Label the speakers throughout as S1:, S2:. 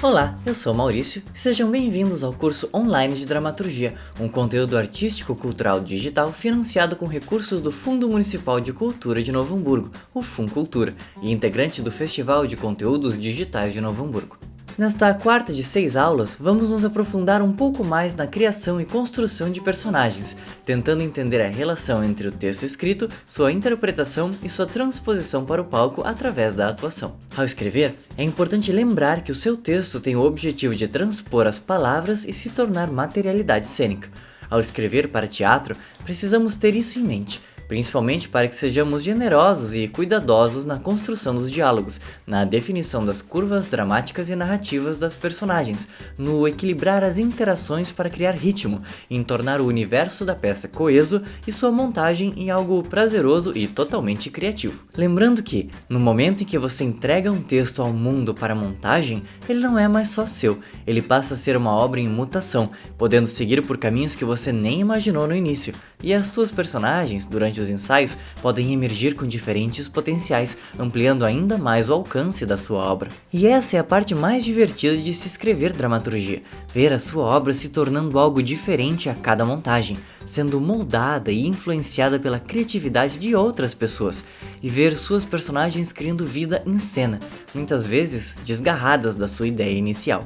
S1: Olá, eu sou Maurício e sejam bem-vindos ao curso online de Dramaturgia, um conteúdo artístico-cultural digital financiado com recursos do Fundo Municipal de Cultura de Novo Hamburgo, o FUNcultura, e integrante do Festival de Conteúdos Digitais de Novo Hamburgo. Nesta quarta de 6 aulas, vamos nos aprofundar um pouco mais na criação e construção de personagens, tentando entender a relação entre o texto escrito, sua interpretação e sua transposição para o palco através da atuação. Ao escrever, é importante lembrar que o seu texto tem o objetivo de transpor as palavras e se tornar materialidade cênica. Ao escrever para teatro, precisamos ter isso em mente, principalmente para que sejamos generosos e cuidadosos na construção dos diálogos, na definição das curvas dramáticas e narrativas das personagens, no equilibrar as interações para criar ritmo, em tornar o universo da peça coeso e sua montagem em algo prazeroso e totalmente criativo. Lembrando que, no momento em que você entrega um texto ao mundo para montagem, ele não é mais só seu, ele passa a ser uma obra em mutação, podendo seguir por caminhos que você nem imaginou no início, e as suas personagens, durante os ensaios, podem emergir com diferentes potenciais, ampliando ainda mais o alcance da sua obra. E essa é a parte mais divertida de se escrever dramaturgia, ver a sua obra se tornando algo diferente a cada montagem, sendo moldada e influenciada pela criatividade de outras pessoas, e ver suas personagens criando vida em cena, muitas vezes desgarradas da sua ideia inicial.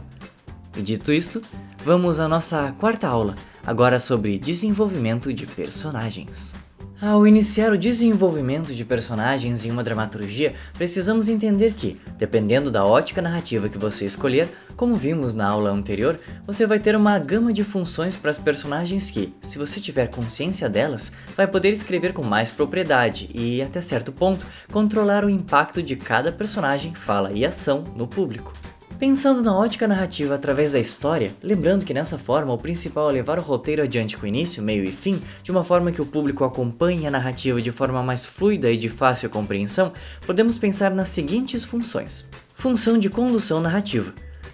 S1: E dito isto, vamos à nossa quarta aula, agora sobre desenvolvimento de personagens. Ao iniciar o desenvolvimento de personagens em uma dramaturgia, precisamos entender que, dependendo da ótica narrativa que você escolher, como vimos na aula anterior, você vai ter uma gama de funções para as personagens que, se você tiver consciência delas, vai poder escrever com mais propriedade e, até certo ponto, controlar o impacto de cada personagem, fala e ação no público. Pensando na ótica narrativa através da história, lembrando que nessa forma o principal é levar o roteiro adiante com início, meio e fim, de uma forma que o público acompanhe a narrativa de forma mais fluida e de fácil compreensão, podemos pensar nas seguintes funções. Função de condução narrativa.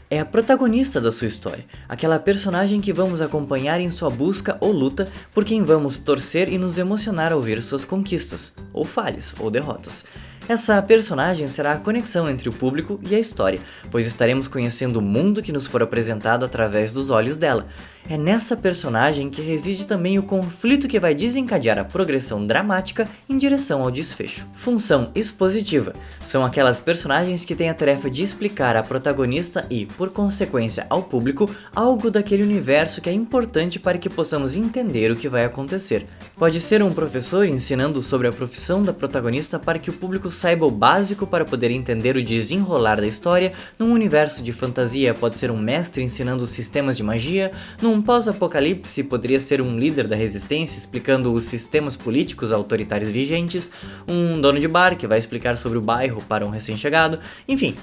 S1: É a protagonista da sua história, aquela personagem que vamos acompanhar em sua busca ou luta, por quem vamos torcer e nos emocionar ao ver suas conquistas, ou falhas, ou derrotas. Essa personagem será a conexão entre o público e a história, pois estaremos conhecendo o mundo que nos for apresentado através dos olhos dela. É nessa personagem que reside também o conflito que vai desencadear a progressão dramática em direção ao desfecho. Função expositiva. São aquelas personagens que têm a tarefa de explicar à protagonista e, por consequência, ao público, algo daquele universo que é importante para que possamos entender o que vai acontecer. Pode ser um professor ensinando sobre a profissão da protagonista para que o público saiba o básico para poder entender o desenrolar da história. Num universo de fantasia, pode ser um mestre ensinando os sistemas de magia. Num pós-apocalipse, poderia ser um líder da resistência explicando os sistemas políticos autoritários vigentes. Um dono de bar que vai explicar sobre o bairro para um recém-chegado. Enfim,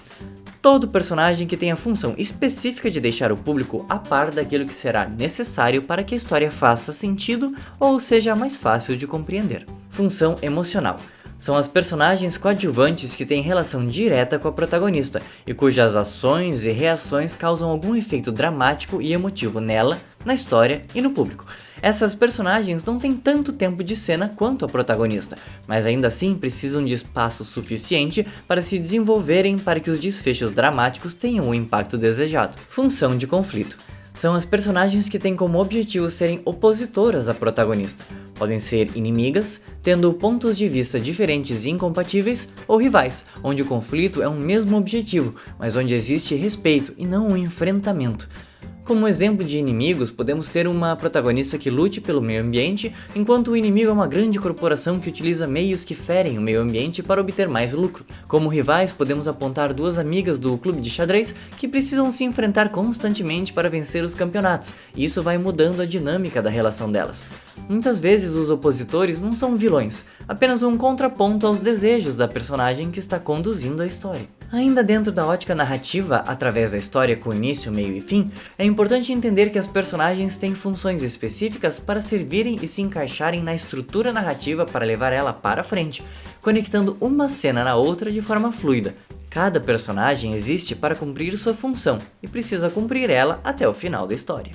S1: todo personagem que tem a função específica de deixar o público a par daquilo que será necessário para que a história faça sentido ou seja mais fácil de compreender. Função emocional. São as personagens coadjuvantes que têm relação direta com a protagonista e cujas ações e reações causam algum efeito dramático e emotivo nela, na história e no público. Essas personagens não têm tanto tempo de cena quanto a protagonista, mas ainda assim precisam de espaço suficiente para se desenvolverem para que os desfechos dramáticos tenham o impacto desejado. Função de conflito. São as personagens que têm como objetivo serem opositoras à protagonista. Podem ser inimigas, tendo pontos de vista diferentes e incompatíveis, ou rivais, onde o conflito é um mesmo objetivo, mas onde existe respeito e não um enfrentamento. Como exemplo de inimigos, podemos ter uma protagonista que lute pelo meio ambiente, enquanto o inimigo é uma grande corporação que utiliza meios que ferem o meio ambiente para obter mais lucro. Como rivais, podemos apontar duas amigas do clube de xadrez que precisam se enfrentar constantemente para vencer os campeonatos, e isso vai mudando a dinâmica da relação delas. Muitas vezes os opositores não são vilões, apenas um contraponto aos desejos da personagem que está conduzindo a história. Ainda dentro da ótica narrativa, através da história com início, meio e fim, é importante entender que as personagens têm funções específicas para servirem e se encaixarem na estrutura narrativa para levar ela para frente, conectando uma cena na outra de forma fluida. Cada personagem existe para cumprir sua função e precisa cumprir ela até o final da história.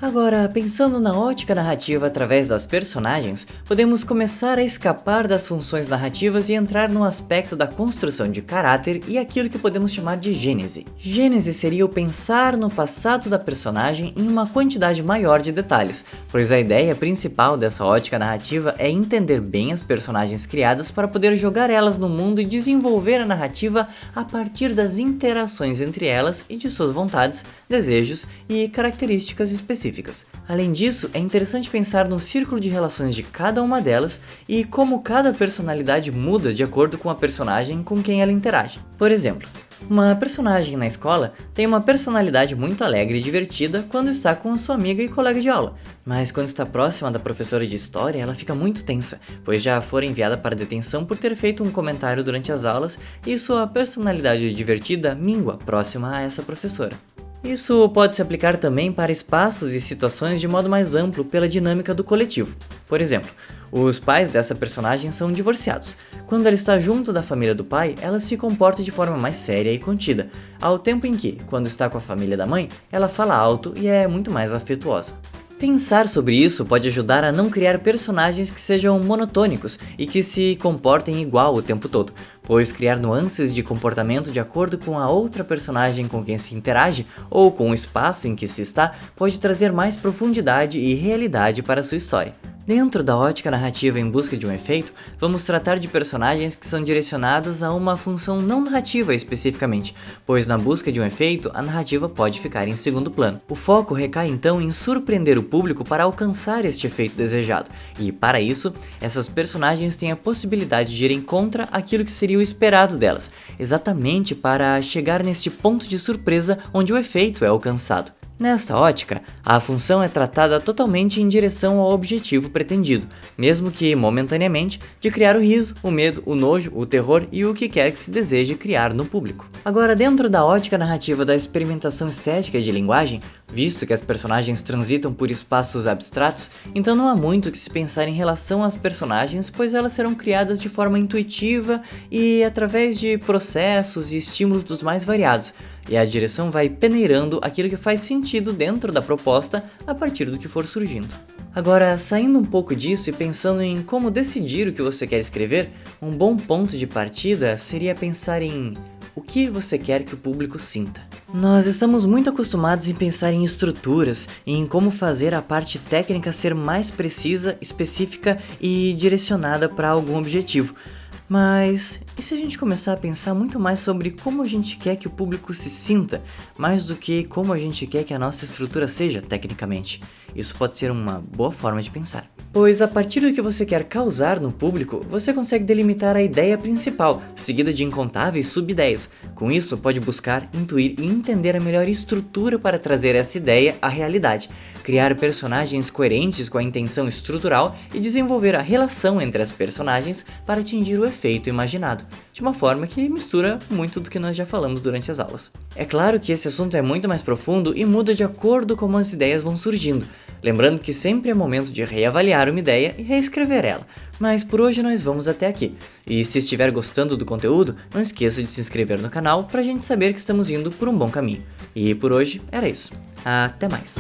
S1: Agora, pensando na ótica narrativa através das personagens, podemos começar a escapar das funções narrativas e entrar no aspecto da construção de caráter e aquilo que podemos chamar de gênese. Gênese seria o pensar no passado da personagem em uma quantidade maior de detalhes, pois a ideia principal dessa ótica narrativa é entender bem as personagens criadas para poder jogar elas no mundo e desenvolver a narrativa a partir das interações entre elas e de suas vontades, desejos e características específicas. Além disso, é interessante pensar no círculo de relações de cada uma delas e como cada personalidade muda de acordo com a personagem com quem ela interage. Por exemplo, uma personagem na escola tem uma personalidade muito alegre e divertida quando está com a sua amiga e colega de aula, mas quando está próxima da professora de história, ela fica muito tensa, pois já fora enviada para detenção por ter feito um comentário durante as aulas e sua personalidade divertida mingua próxima a essa professora. Isso pode se aplicar também para espaços e situações de modo mais amplo pela dinâmica do coletivo. Por exemplo, os pais dessa personagem são divorciados. Quando ela está junto da família do pai, ela se comporta de forma mais séria e contida, ao tempo em que, quando está com a família da mãe, ela fala alto e é muito mais afetuosa. Pensar sobre isso pode ajudar a não criar personagens que sejam monotônicos e que se comportem igual o tempo todo, pois criar nuances de comportamento de acordo com a outra personagem com quem se interage ou com o espaço em que se está pode trazer mais profundidade e realidade para a sua história. Dentro da ótica narrativa em busca de um efeito, vamos tratar de personagens que são direcionadas a uma função não narrativa especificamente, pois na busca de um efeito, a narrativa pode ficar em segundo plano. O foco recai então em surpreender o público para alcançar este efeito desejado, e para isso, essas personagens têm a possibilidade de irem contra aquilo que seria o esperado delas, exatamente para chegar neste ponto de surpresa onde o efeito é alcançado. Nesta ótica, a função é tratada totalmente em direção ao objetivo pretendido, mesmo que momentaneamente, de criar o riso, o medo, o nojo, o terror e o que quer que se deseje criar no público. Agora, dentro da ótica narrativa da experimentação estética e de linguagem, visto que as personagens transitam por espaços abstratos, então não há muito que se pensar em relação às personagens, pois elas serão criadas de forma intuitiva e através de processos e estímulos dos mais variados, e a direção vai peneirando aquilo que faz sentido dentro da proposta a partir do que for surgindo. Agora, saindo um pouco disso e pensando em como decidir o que você quer escrever, um bom ponto de partida seria pensar em o que você quer que o público sinta. Nós estamos muito acostumados em pensar em estruturas e em como fazer a parte técnica ser mais precisa, específica e direcionada para algum objetivo. Mas e se a gente começar a pensar muito mais sobre como a gente quer que o público se sinta, mais do que como a gente quer que a nossa estrutura seja tecnicamente? Isso pode ser uma boa forma de pensar. Pois a partir do que você quer causar no público, você consegue delimitar a ideia principal, seguida de incontáveis subideias. Com isso, pode buscar, intuir e entender a melhor estrutura para trazer essa ideia à realidade, criar personagens coerentes com a intenção estrutural e desenvolver a relação entre as personagens para atingir o efeito imaginado, de uma forma que mistura muito do que nós já falamos durante as aulas. É claro que esse assunto é muito mais profundo e muda de acordo com como as ideias vão surgindo, lembrando que sempre é momento de reavaliar uma ideia e reescrever ela. Mas por hoje nós vamos até aqui. E se estiver gostando do conteúdo, não esqueça de se inscrever no canal para a gente saber que estamos indo por um bom caminho. E por hoje era isso. Até mais!